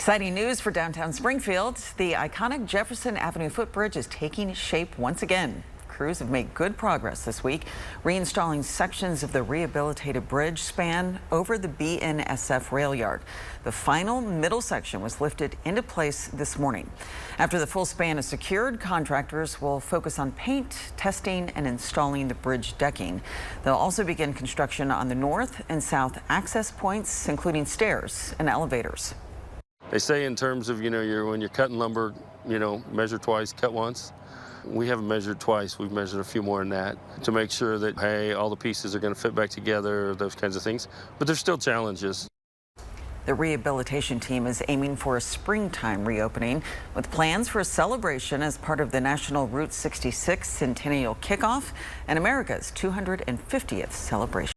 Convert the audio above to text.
Exciting news for downtown Springfield. The iconic Jefferson Avenue footbridge is taking shape once again. Crews have made good progress this week, reinstalling sections of the rehabilitated bridge span over the BNSF rail yard. The final middle section was lifted into place this morning. After the full span is secured, contractors will focus on paint, testing, and installing the bridge decking. They'll also begin construction on the north and south access points, including stairs and elevators. They say in terms of, when you're cutting lumber, measure twice, cut once. We haven't measured twice. We've measured a few more than that to make sure that, hey, all the pieces are going to fit back together, those kinds of things. But there's still challenges. The rehabilitation team is aiming for a springtime reopening with plans for a celebration as part of the National Route 66 Centennial Kickoff and America's 250th celebration.